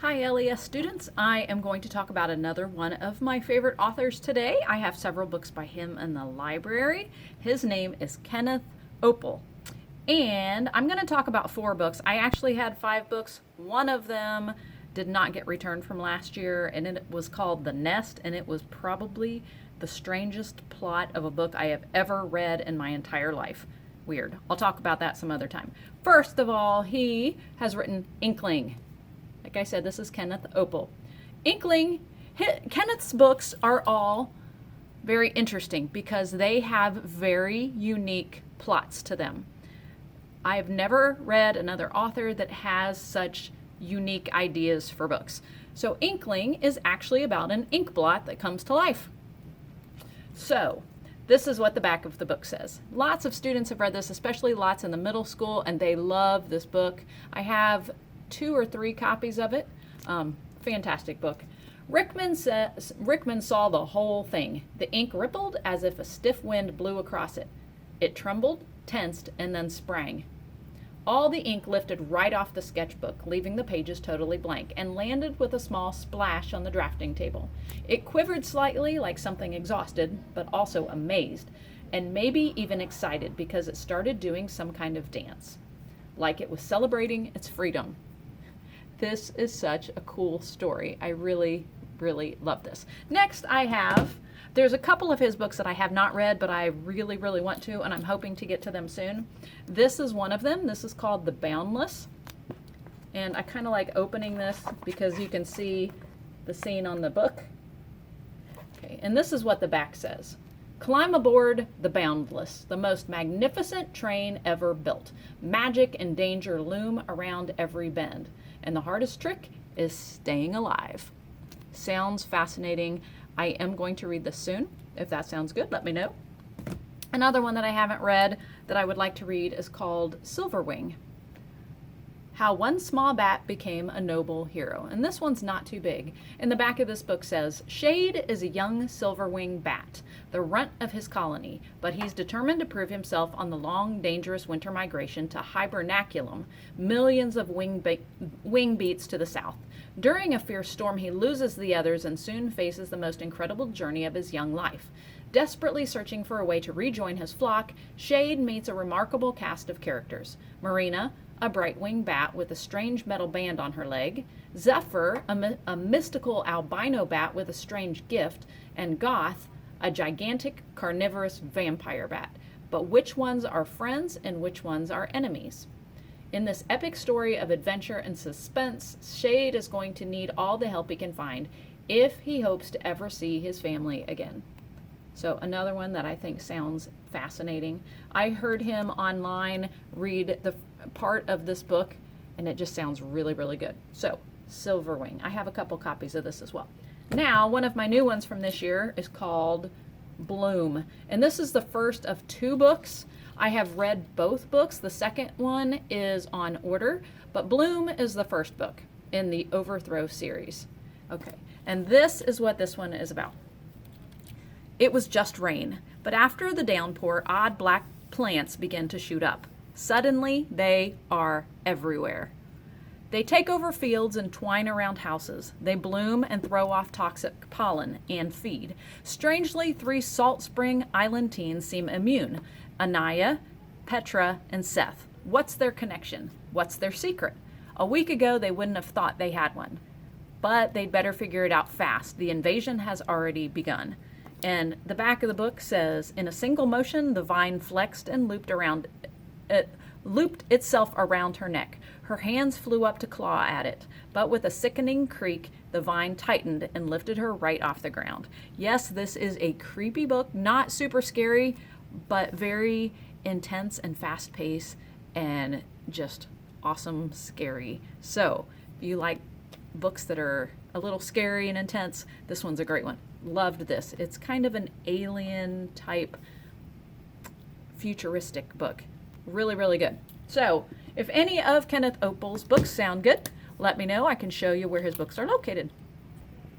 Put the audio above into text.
Hi LES students, I am going to talk about another one of my favorite authors today. I have several books by him in the library. His name is Kenneth Oppel. And I'm going to talk about 4 books. I actually had 5 books. One of them did not get returned from last year, and it was called The Nest, and it was probably the strangest plot of a book I have ever read in my entire life. Weird. I'll talk about that some other time. First of all, he has written Inkling. Like I said, this is Kenneth Oppel. Inkling, Kenneth's books are all very interesting because they have very unique plots to them. I've never read another author that has such unique ideas for books. So Inkling is actually about an ink blot that comes to life. So this is what the back of the book says. Lots of students have read this, especially lots in the middle school, and they love this book. I have 2 or 3 copies of it. Fantastic book. Rickman saw the whole thing. The ink rippled as if a stiff wind blew across it. It trembled, tensed, and then sprang. All the ink lifted right off the sketchbook, leaving the pages totally blank, and landed with a small splash on the drafting table. It quivered slightly like something exhausted, but also amazed, and maybe even excited because it started doing some kind of dance, like it was celebrating its freedom. This is such a cool story. I really, really love this. Next, there's a couple of his books that I have not read, but I really, really want to, and I'm hoping to get to them soon. This is one of them. This is called The Boundless. And I kind of like opening this because you can see the scene on the book. Okay, and this is what the back says. Climb aboard the Boundless, the most magnificent train ever built. Magic and danger loom around every bend. And the hardest trick is staying alive. Sounds fascinating. I am going to read this soon. If that sounds good, let me know. Another one that I haven't read that I would like to read is called Silverwing. How One Small Bat Became a Noble Hero. And this one's not too big. In the back of this book says, Shade is a young silverwing bat, the runt of his colony, but he's determined to prove himself on the long, dangerous winter migration to Hibernaculum, millions of wing beats to the south. During a fierce storm, he loses the others and soon faces the most incredible journey of his young life. Desperately searching for a way to rejoin his flock, Shade meets a remarkable cast of characters. Marina, a bright-winged bat with a strange metal band on her leg, Zephyr, a mystical albino bat with a strange gift, and Goth, a gigantic carnivorous vampire bat. But which ones are friends and which ones are enemies? In this epic story of adventure and suspense, Shade is going to need all the help he can find if he hopes to ever see his family again. So another one that I think sounds fascinating. I heard him online read the part of this book, and it just sounds really, really good. So Silverwing. I have a couple copies of this as well. Now, one of my new ones from this year is called Bloom. And this is the first of 2 books. I have read both books. The second one is on order, but Bloom is the first book in the Overthrow series. Okay, and this is what this one is about. It was just rain, but after the downpour, odd black plants began to shoot up. Suddenly, they are everywhere. They take over fields and twine around houses. They bloom and throw off toxic pollen and feed. Strangely, 3 Salt Spring Island teens seem immune. Anaya, Petra, and Seth. What's their connection? What's their secret? A week ago, they wouldn't have thought they had one. But they'd better figure it out fast. The invasion has already begun. And the back of the book says, in a single motion, the vine flexed and looped itself around her neck. Her hands flew up to claw at it, but with a sickening creak, the vine tightened and lifted her right off the ground. Yes, this is a creepy book, not super scary, but very intense and fast-paced and just awesome scary. So if you like books that are a little scary and intense, this one's a great one. Loved this. It's kind of an alien type futuristic book. Really, really good. So if any of Kenneth Oppel's books sound good, let me know. I can show you where his books are located.